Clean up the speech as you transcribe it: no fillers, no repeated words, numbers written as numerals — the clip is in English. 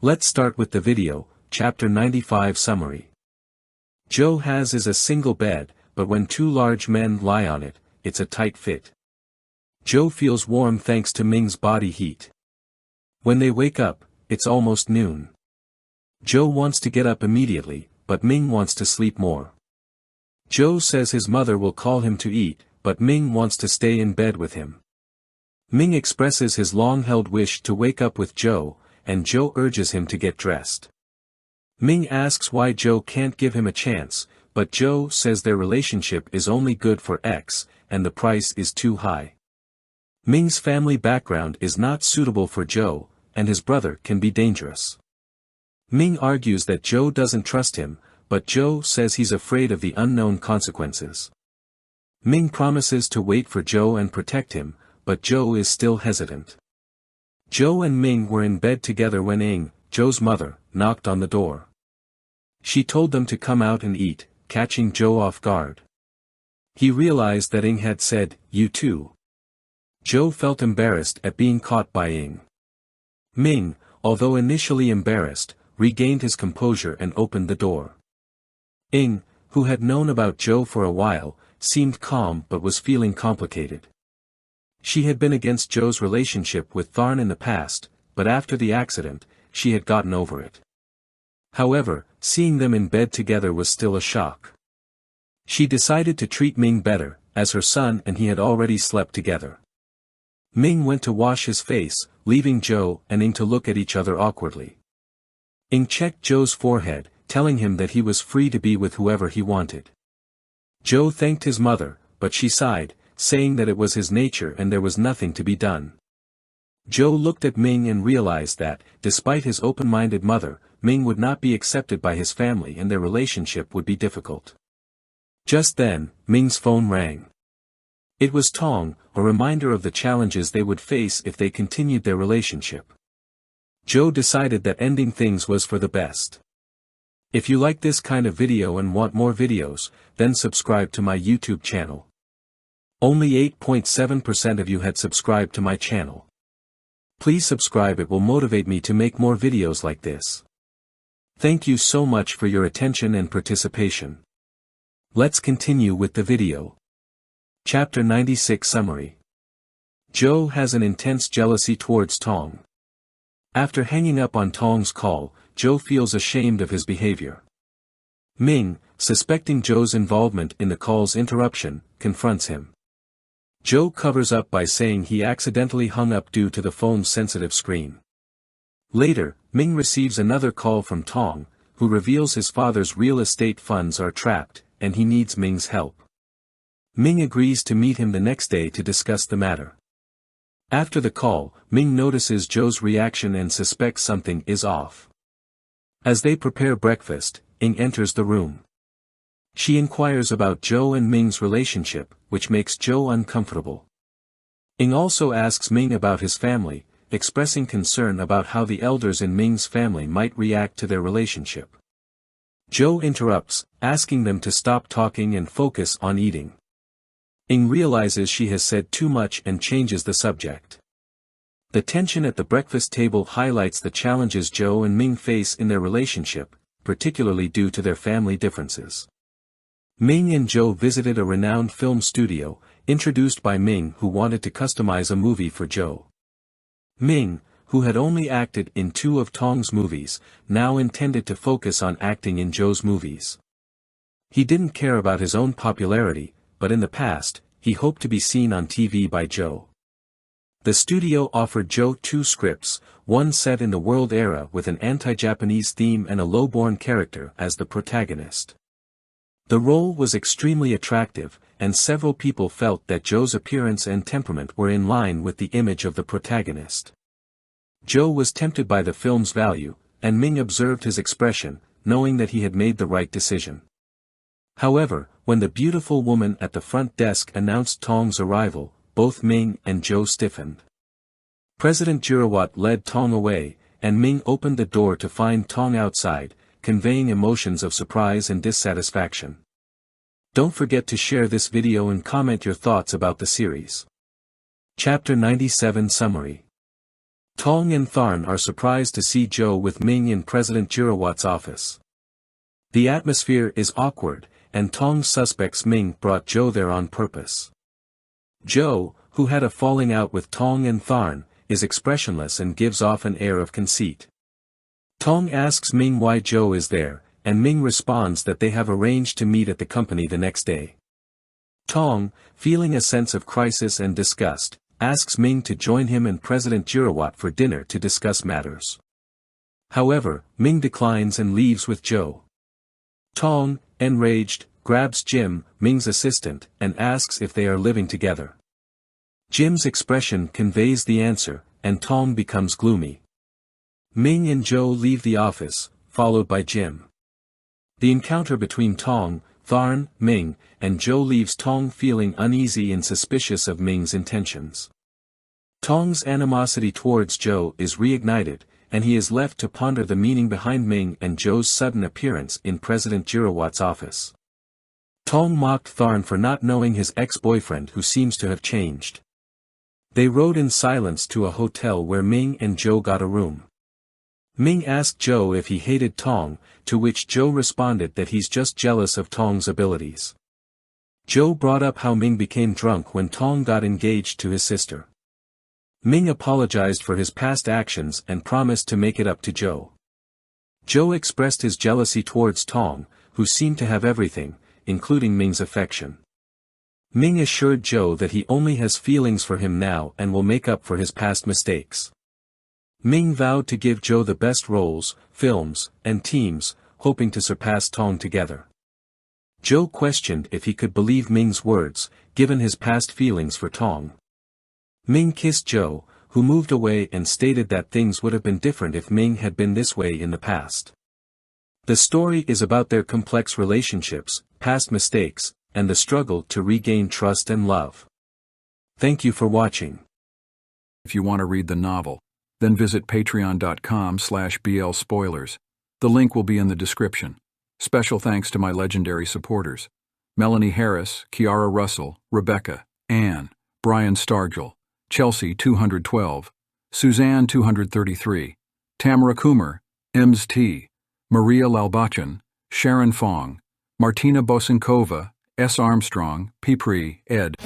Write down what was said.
Let's start with the video, Chapter 95 Summary. Joe has a single bed, but when two large men lie on it, it's a tight fit. Joe feels warm thanks to Ming's body heat. When they wake up, it's almost noon. Joe wants to get up immediately, but Ming wants to sleep more. Joe says his mother will call him to eat, but Ming wants to stay in bed with him. Ming expresses his long-held wish to wake up with Joe, and Joe urges him to get dressed. Ming asks why Joe can't give him a chance, but Joe says their relationship is only good for X, and the price is too high. Ming's family background is not suitable for Joe, and his brother can be dangerous. Ming argues that Joe doesn't trust him, but Joe says he's afraid of the unknown consequences. Ming promises to wait for Joe and protect him, but Joe is still hesitant. Joe and Ming were in bed together when Ing, Joe's mother, knocked on the door. She told them to come out and eat, catching Joe off guard. He realized that Ing had said, "You too." Joe felt embarrassed at being caught by Ing. Ming, although initially embarrassed, regained his composure and opened the door. Ing, who had known about Joe for a while, seemed calm but was feeling complicated. She had been against Joe's relationship with Tharn in the past, but after the accident, she had gotten over it. However, seeing them in bed together was still a shock. She decided to treat Ming better, as her son and he had already slept together. Ming went to wash his face, leaving Joe and Ing to look at each other awkwardly. Ing checked Joe's forehead, telling him that he was free to be with whoever he wanted. Joe thanked his mother, but she sighed, saying that it was his nature and there was nothing to be done. Joe looked at Ming and realized that, despite his open-minded mother, Ming would not be accepted by his family and their relationship would be difficult. Just then, Ming's phone rang. It was Tong, a reminder of the challenges they would face if they continued their relationship. Joe decided that ending things was for the best. If you like this kind of video and want more videos, then subscribe to my YouTube channel. Only 8.7% of you had subscribed to my channel. Please subscribe, it will motivate me to make more videos like this. Thank you so much for your attention and participation. Let's continue with the video. Chapter 96 Summary. Joe has an intense jealousy towards Tong. After hanging up on Tong's call, Joe feels ashamed of his behavior. Ming, suspecting Joe's involvement in the call's interruption, confronts him. Joe covers up by saying he accidentally hung up due to the phone's sensitive screen. Later, Ming receives another call from Tong, who reveals his father's real estate funds are trapped, and he needs Ming's help. Ming agrees to meet him the next day to discuss the matter. After the call, Ming notices Joe's reaction and suspects something is off. As they prepare breakfast, Ing enters the room. She inquires about Joe and Ming's relationship, which makes Joe uncomfortable. Ing also asks Ming about his family, expressing concern about how the elders in Ming's family might react to their relationship. Joe interrupts, asking them to stop talking and focus on eating. Ing realizes she has said too much and changes the subject. The tension at the breakfast table highlights the challenges Joe and Ming face in their relationship, particularly due to their family differences. Ming and Joe visited a renowned film studio, introduced by Ming, who wanted to customize a movie for Joe. Ming, who had only acted in 2 of Tong's movies, now intended to focus on acting in Joe's movies. He didn't care about his own popularity, but in the past, he hoped to be seen on TV by Joe. The studio offered Joe 2 scripts, one set in the world era with an anti-Japanese theme and a low-born character as the protagonist. The role was extremely attractive, and several people felt that Joe's appearance and temperament were in line with the image of the protagonist. Joe was tempted by the film's value, and Ming observed his expression, knowing that he had made the right decision. However, when the beautiful woman at the front desk announced Tong's arrival, both Ming and Joe stiffened. President Jurawat led Tong away, and Ming opened the door to find Tong outside, conveying emotions of surprise and dissatisfaction. Don't forget to share this video and comment your thoughts about the series. Chapter 97 Summary. Tong and Tharn are surprised to see Joe with Ming in President Jirawat's office. The atmosphere is awkward, and Tong suspects Ming brought Joe there on purpose. Joe, who had a falling out with Tong and Tharn, is expressionless and gives off an air of conceit. Tong asks Ming why Joe is there, and Ming responds that they have arranged to meet at the company the next day. Tong, feeling a sense of crisis and disgust, asks Ming to join him and President Jirawat for dinner to discuss matters. However, Ming declines and leaves with Joe. Tong, enraged, grabs Jim, Ming's assistant, and asks if they are living together. Jim's expression conveys the answer, and Tong becomes gloomy. Ming and Joe leave the office, followed by Jim. The encounter between Tong, Tharn, Ming, and Joe leaves Tong feeling uneasy and suspicious of Ming's intentions. Tong's animosity towards Joe is reignited, and he is left to ponder the meaning behind Ming and Joe's sudden appearance in President Jirawat's office. Tong mocked Tharn for not knowing his ex-boyfriend who seems to have changed. They rode in silence to a hotel where Ming and Joe got a room. Ming asked Joe if he hated Tong, to which Joe responded that he's just jealous of Tong's abilities. Joe brought up how Ming became drunk when Tong got engaged to his sister. Ming apologized for his past actions and promised to make it up to Joe. Joe expressed his jealousy towards Tong, who seemed to have everything, including Ming's affection. Ming assured Joe that he only has feelings for him now and will make up for his past mistakes. Ming vowed to give Joe the best roles, films, and teams, hoping to surpass Tong together. Joe questioned if he could believe Ming's words, given his past feelings for Tong. Ming kissed Joe, who moved away and stated that things would have been different if Ming had been this way in the past. The story is about their complex relationships, past mistakes, and the struggle to regain trust and love. Thank you for watching. If you want to read the novel, then visit patreon.com/blspoilers. The link will be in the description. Special thanks to my legendary supporters: Melanie Harris, Kiara Russell, Rebecca, Anne, Brian Stargell, Chelsea 212, Suzanne 233, Tamara Coomer, Ems T, Maria Lalbachan, Sharon Fong, Martina Bosinkova, S. Armstrong, Pipri, Ed.